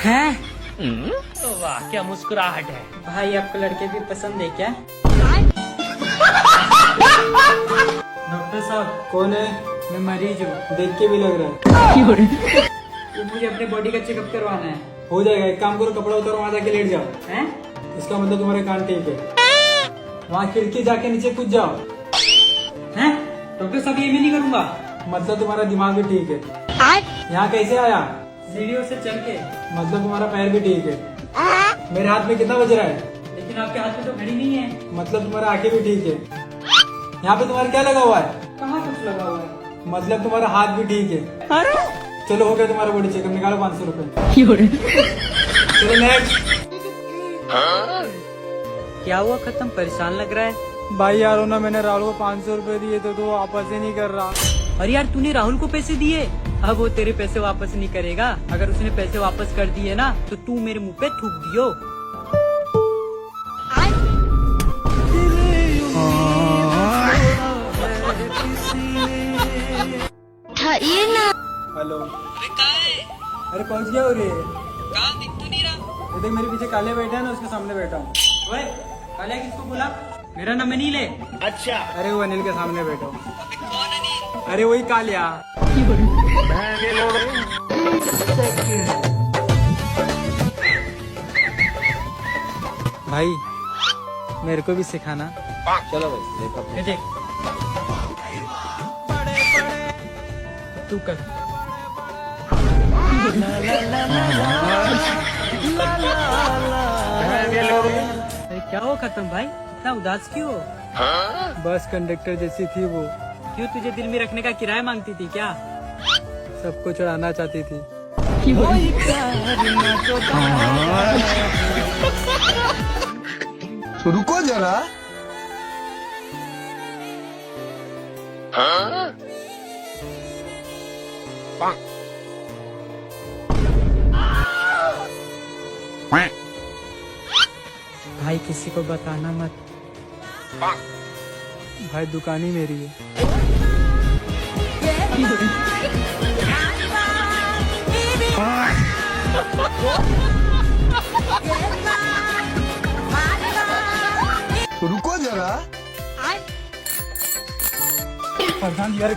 हैं? वाह क्या मुस्कुराहट है। भाई आपको लड़के भी पसंद है क्या? डॉक्टर साहब कौन है? मैं मरीज हूँ। देख के भी लग रहा है। ये मुझे अपने बॉडी का चेकअप करवाना है। हो जाएगा, एक काम करो, कपड़ा उतारो, वहाँ जाके लेट जाओ। हैं? इसका मतलब तुम्हारे कान ठीक है। वहाँ खिड़की जाके नीचे कूद जाओ। हैं? डॉक्टर साहब ये मैं नहीं करूँगा। मतलब तुम्हारा दिमाग भी ठीक है। यहाँ कैसे आया? सीढ़ियों से चल के। मतलब तुम्हारा पैर भी ठीक है। मेरे हाथ में कितना बज रहा है? लेकिन आपके हाथ में तो घड़ी नहीं है। मतलब तुम्हारा आंखें भी ठीक है। यहाँ पे तुम्हारा क्या लगा हुआ है? कहाँ कुछ लगा हुआ है? मतलब तुम्हारा हाथ भी ठीक है। चलो हो गया तुम्हारा बॉडी चेकअप, निकालो 500 रुपए। चलो नेक्स्ट। क्या हुआ खत्म? परेशान लग रहा है। भाई यार हो ना, मैंने राहुल को 500 रुपए दिए थे तो वो वापस ही नहीं कर रहा। अरे यार तूने राहुल को पैसे दिए, अब वो तेरे पैसे वापस नहीं करेगा। अगर उसने पैसे वापस कर दिए ना तो तू मेरे मुंह पे थूक दियो। हेलो। अरे पहुंच गया हो रे। कहाँ दिख तो नहीं रहा? देख मेरे पीछे काले बैठा है ना, उसके सामने बैठा हूँ। ओए, काले किसको बोला? मेरा नाम अनिल है। अच्छा अरे वो अनिल के सामने बैठा हूँ। कौन अनिल? अरे वही कालिया। भाई मेरे को भी सिखाना। चलो भाई देखो। ये देख, तू कर। अरे क्या हो खत्म भाई, इतना उदास क्यों? बस कंडक्टर जैसी थी वो, क्यों तुझे दिल में रखने का किराया मांगती थी क्या? सबको चढ़ाना चाहती थी। रुको जरा। भाई किसी को बताना मत। भाई दुकान ही मेरी है। रुको जरा। प्रधान यार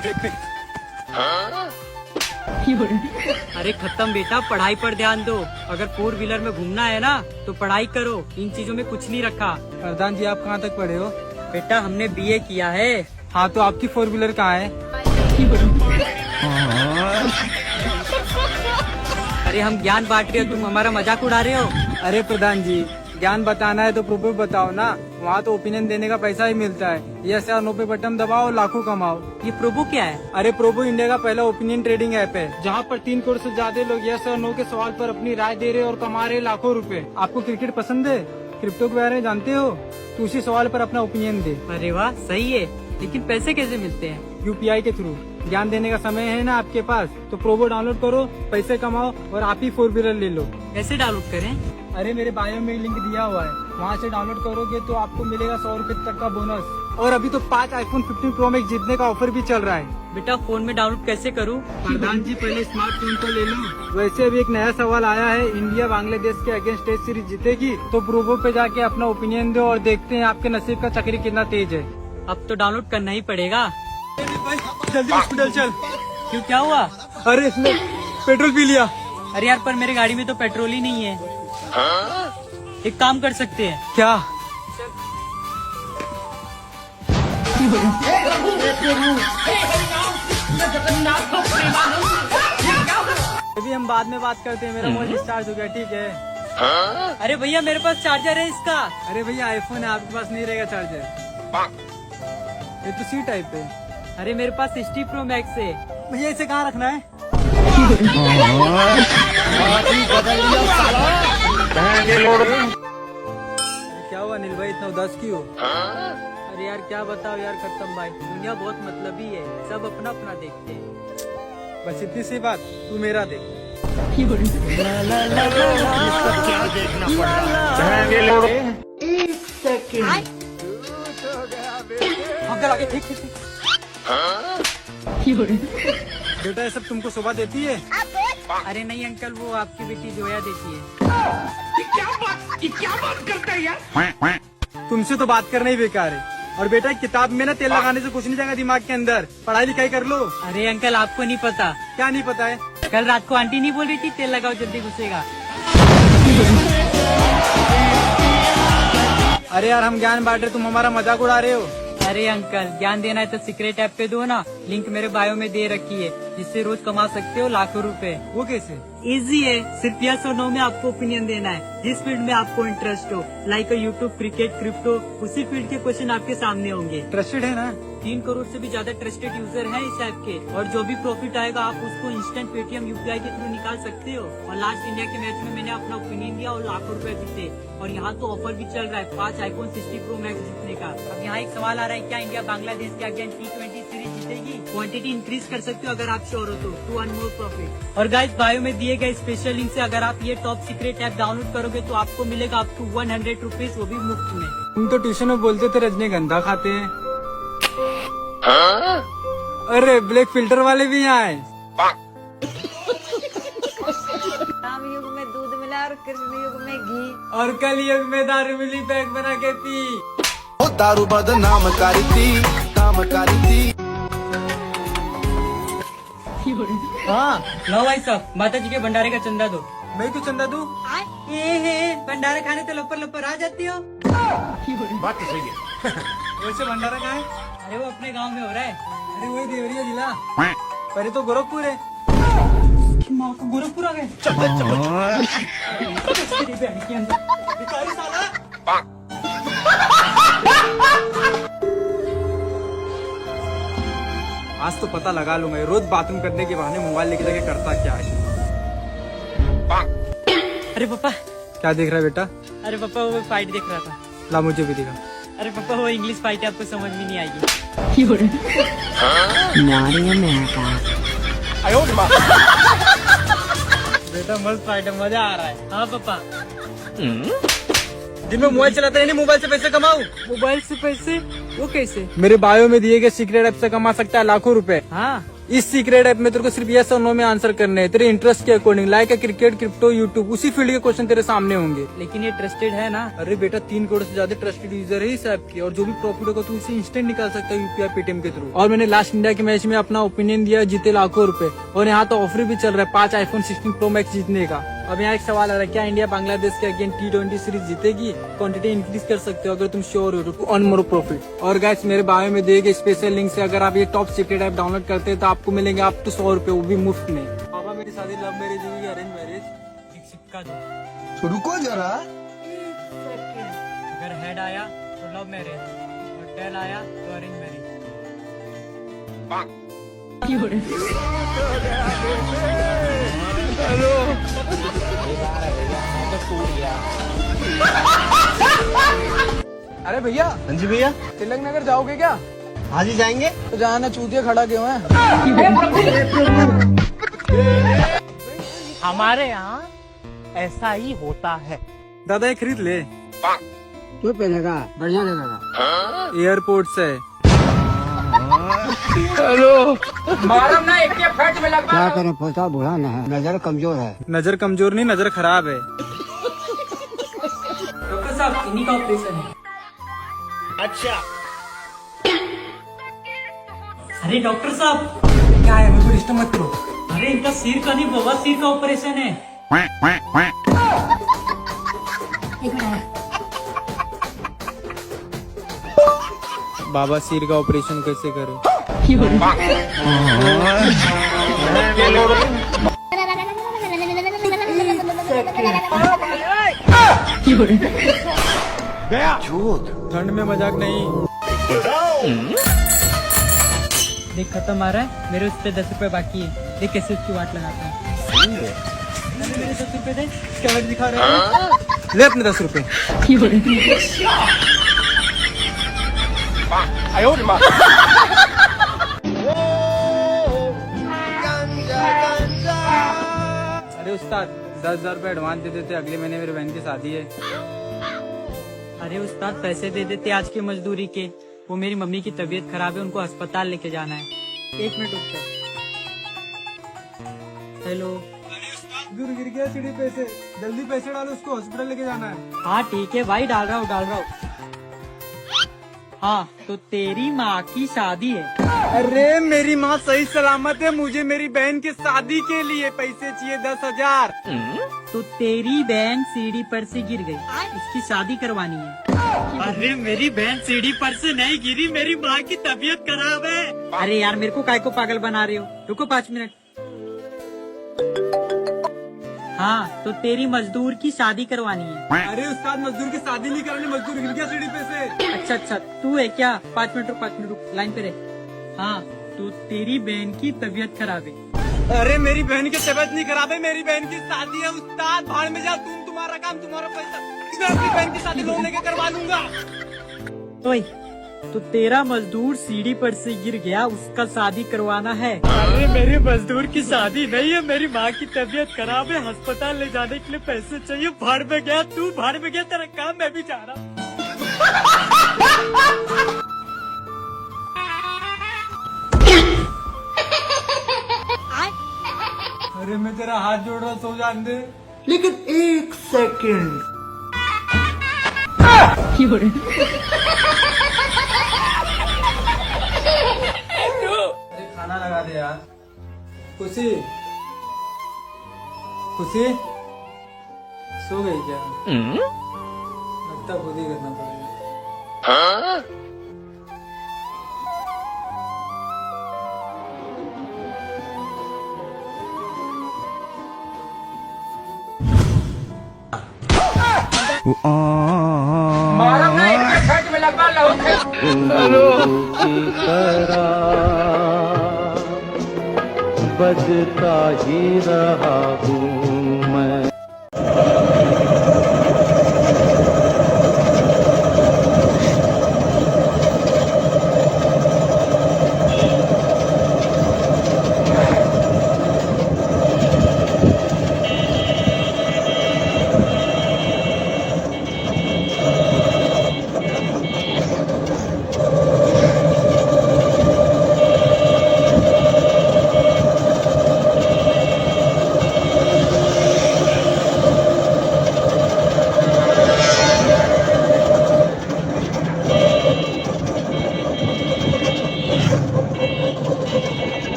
अरे खत्म बेटा, पढ़ाई पर ध्यान दो। अगर 4 व्हीलर में घूमना है ना तो पढ़ाई करो, इन चीजों में कुछ नहीं रखा। प्रधान जी आप कहाँ तक पढ़े हो? बेटा हमने बीए किया है। हाँ तो आपकी 4 व्हीलर कहाँ है? अरे हम ज्ञान बांट रहे हो, तुम हमारा मजाक उड़ा रहे हो। अरे प्रधान जी ज्ञान बताना है तो प्रूफ बताओ ना, वहाँ तो ओपिनियन देने का पैसा ही मिलता है। यस या नो पे बटन दबाओ, लाखों कमाओ। ये प्रोबो क्या है? अरे प्रोबो इंडिया का पहला ओपिनियन ट्रेडिंग ऐप है, जहाँ पर 3 करोड़ से ज्यादा लोग यस और नो के सवाल पर अपनी राय दे रहे और कमा रहे लाखों रुपए। आपको क्रिकेट पसंद है? क्रिप्टो के बारे में जानते हो? तो उसी सवाल पर अपना ओपिनियन दे। अरे वाह सही है, लेकिन पैसे कैसे मिलते हैं? यूपीआई के थ्रू। ज्ञान देने का समय है ना आपके पास, तो प्रोबो डाउनलोड करो, पैसे कमाओ और आप ही 4 व्हीलर ले लो। कैसे डाउनलोड करें? अरे मेरे बायो में लिंक दिया हुआ है, वहाँ से डाउनलोड करोगे तो आपको मिलेगा 100 रुपए तक का बोनस। और अभी तो 5 iPhone 15 Pro Max जीतने का ऑफर भी चल रहा है। बेटा फोन में डाउनलोड कैसे करूँ? प्रधान जी पहले स्मार्टफोन को ले लो। वैसे अभी एक नया सवाल आया है, इंडिया बांग्लादेश के अगेंस्ट टेस्ट सीरीज जीतेगी तो प्रोबो पे जाके अपना ओपिनियन दो और देखते हैं आपके नसीब का चक्री कितना तेज है। अब तो डाउनलोड करना ही पड़ेगा। जल्दी हॉस्पिटल चल। क्यों, क्या हुआ? अरे इसने पेट्रोल पी लिया। अरे यार पर मेरी गाड़ी में तो पेट्रोल ही नहीं है। एक काम कर सकते हैं। क्या? अभी हम बाद में बात करते हैं, मेरा मोबाइल डिस्चार्ज हो गया। ठीक है? अरे भैया मेरे पास चार्जर है इसका। अरे भैया आईफोन है, आपके पास नहीं रहेगा चार्जर। ये तो सी टाइप है। अरे मेरे पास 60 Pro Max है। भैया इसे कहाँ रखना है? क्या हुआ अनिल भाई, इतना उदास क्यों? अरे यार क्या बताओ यार खत्म भाई, दुनिया बहुत मतलबी है, सब अपना अपना देखते हैं। बस इतनी सी बात, तू मेरा देख। क्या देखना पड़ रहा है? ठीक। बेटा ये सब तुमको शोभा देती है? अरे नहीं अंकल, वो आपकी बेटी जोया देती है। तुमसे तो बात करना ही बेकार है। और बेटा किताब में ना तेल लगाने से कुछ नहीं जाएगा दिमाग के अंदर, पढ़ाई लिखाई कर लो। अरे अंकल आपको नहीं पता, क्या नहीं पता है? कल रात को आंटी नहीं बोल रही थी तेल लगाओ जल्दी घुसेगा। अरे यार हम ज्ञान बांट रहे, तुम हमारा मजाक उड़ा रहे हो। अरे अंकल ज्ञान देना है तो सीक्रेट ऐप पे दो ना, लिंक मेरे बायो में दे रखी है, जिससे रोज कमा सकते हो लाखों रुपए। वो कैसे? इजी है, सिर्फ यस और नो में आपको ओपिनियन देना है, जिस फील्ड में आपको इंटरेस्ट हो, लाइक यूट्यूब, क्रिकेट, क्रिप्टो, उसी फील्ड के क्वेश्चन आपके सामने होंगे। ट्रस्टेड है ना? 3 करोड़ से भी ज्यादा ट्रस्टेड यूजर हैं इस ऐप के, और जो भी प्रॉफिट आएगा आप उसको इंस्टेंट पेटीएम यूपीआई के थ्रू निकाल सकते हो। और लास्ट इंडिया के मैच में मैंने अपना ओपिनियन दिया और लाखों रुपए जीते। और यहाँ तो ऑफर भी चल रहा है 5 iPhone 60 Pro Max जीतने का। अब यहाँ एक सवाल आ रहा है, क्या इंडिया बांग्लादेश के अगेंस्ट T20 सीरीज जीतेगी? क्वांटिटी इंक्रीज कर सकते हो अगर आप श्योर हो तो अर्न मोर प्रॉफिट। और गाइस बायो में दिए गए स्पेशल लिंक से अगर आप ये टॉप सीक्रेट ऐप डाउनलोड करोगे तो आपको मिलेगा अप टू 100 रुपीज, वो भी मुफ्त में। तुम तो ट्यूशन में बोलते थे रजनीगंधा खाते हैं। अरे ब्लैक फिल्टर वाले भी यहाँ आए। राम युग में दूध मिला और कृष्ण युग में घी। और कल युग में दारू मिली पैक बना के पी। ओ दारू बदनाम करी थी, नाम करी थी। हाँ लो भाई साहब, माता जी के भंडारे का चंदा दो। मैं क्यों चंदा दूं? भंडारा खाने तो लपर लपर आ जाती हो। बात तो सही है। वैसे भंडारा कहाँ है? अरे वो अपने गांव में हो रहा है। अरे वही देवरिया जिला। पर ये तो गोरखपुर है। माँ को गोरखपुर आ गए। आज तो पता लगा लूंगा ये रोज बाथरूम करने के बहाने मोबाइल लेके जाके करता क्या है। अरे पापा। क्या देख रहा है बेटा? अरे पापा वो फाइट देख रहा था। ला मुझे भी दिखा। अरे पापा वो इंग्लिश फाइट है, आपको समझ में नहीं आएगी। बेटा मस्त फाइट है, मजा आ रहा है। हाँ पापा। दिन में मोबाइल चलाते नहीं, मोबाइल से पैसे कमाऊं। मोबाइल से पैसे? वो कैसे? मेरे बायो में दिए गए सीक्रेट ऐप से कमा सकता है लाखों रुपए। हाँ इस सीक्रेट ऐप में तेरे को सिर्फ यस और नो में आंसर करने हैं, तेरे इंटरेस्ट के according, like cricket, crypto, YouTube, उसी फील्ड के क्वेश्चन तेरे सामने होंगे। लेकिन ये ट्रस्टेड है ना? अरे बेटा 3 करोड़ से ज्यादा ट्रस्टेड यूजर है इस ऐप की, और जो भी प्रॉफिट होगा तू उसे इंस्टेंट निकाल सकता है यूपीआई पेटीएम के थ्रू। और मैंने लास्ट इंडिया के मैच में अपना ओपिनियन दिया, जीते लाखों रुपए। और यहाँ तो ऑफर भी चल रहा है 5 iPhone 16 Pro Max जीतने का। अब यहाँ एक सवाल आ रहा है, क्या इंडिया बांग्लादेश के अगेंस्ट T20 सीरीज जीतेगी? क्वांटिटी इंक्रीज कर सकते हो अगर तुम श्योर हो तो अर्न मोर प्रॉफिट। और गाइस मेरे बायो में दिए गए स्पेशल लिंक से अगर आप ये टॉप सीक्रेट ऐप डाउनलोड करते हैं तो आपको मिलेंगे आप तो 100 रुपए, वो भी मुफ्त में। पापा मेरी शादी लव मैरिज हुई अरेंज मैरिज? एक सिक्का दो। तो रुको जरा। अगर हेड आया तो लव मैरिज, और टेल आया तो अरेंज मैरिज। अरे भैया। हाँ जी भैया। तिलक नगर जाओगे क्या? आज ही जाएंगे। तो जाना, चूतिया खड़ा क्यों है? हमारे यहाँ ऐसा ही होता है। दादा ये खरीद ले। क्यों पहनेगा? बढ़िया लगेगा। एयरपोर्ट से। क्या करें, पोता बूढ़ा न है, नजर कमजोर है। नजर कमजोर नहीं, नजर खराब है। डॉक्टर साहब इन्हीं का ऑपरेशन है। अच्छा अरे डॉक्टर साहब। क्या है? मेरे को डिस्टर्ब मत करो। अरे इनका सिर का नहीं, बवासीर का ऑपरेशन है। बाबा सिर का ऑपरेशन कैसे करें? ठंड में मजाक नहीं। देख खत्म आ रहा है, मेरे उस पे 10 रुपए बाकी है। देख कैसे उसकी वाट लगाता है। मेरे 10 रुपए दे। कैमरे दिखा रहे हैं। ले अपने 10 रुपए। अरे उस्ताद 10,000 रुपए एडवांस दे देते, अगले महीने मेरे बहन की शादी है। अरे उस्ताद पैसे दे देते आज की मजदूरी के, वो मेरी मम्मी की तबीयत खराब है, उनको अस्पताल लेके जाना है। 1 मिनट रुक। हेलो। दूर गिर गया सीढ़ी पे से, जल्दी पैसे डालो, उसको हॉस्पिटल लेके जाना है। हाँ ठीक है भाई, डाल रहा हूँ। हाँ तो तेरी माँ की शादी है। अरे मेरी माँ सही सलामत है, मुझे मेरी बहन की शादी के लिए पैसे चाहिए 10,000। तो तेरी बहन सीढ़ी पर से गिर गई, उसकी शादी करवानी है। अरे मेरी बहन सीढ़ी पर से नहीं गिरी, मेरी माँ की तबीयत खराब है। अरे यार मेरे को काय को पागल बना रहे हो, रुको 5 मिनट। हाँ तो तेरी मजदूर की शादी करवानी है। अरे उस्ताद मजदूर की शादी नहीं करानी, मजदूर गिर गया सीढ़ी पे से। अच्छा तू है क्या? 5 मिनट रुक, लाइन पे रहे। हाँ तो तेरी बहन की तबीयत खराब है। अरे मेरी बहन की तबीयत नहीं खराब है, मेरी बहन की शादी है उस्ताद, भाड़ में जाओ, तुम्हारा काम, तुम्हारा पैसा, मैं अपनी बहन की शादी लोन लेके करवा लूंगा। ओए तो तेरा मजदूर सीढ़ी पर से गिर गया, उसका शादी करवाना है। अरे मेरे मजदूर की शादी नहीं है, मेरी माँ की तबीयत खराब है, अस्पताल ले जाने के लिए पैसे चाहिए। भाड़ में गया, तू भाड़ में गया, तेरा काम मैं भी जा रहा हूँ। अरे मैं तेरा हाथ जोड़ रहा, सो जान दे। लेकिन 1 सेकंड। अरे खाना लगा दे यार। खुशी सो गई क्या? लगता खुद ही करना पड़ेगा। बजता ही रहा हूँ मैं।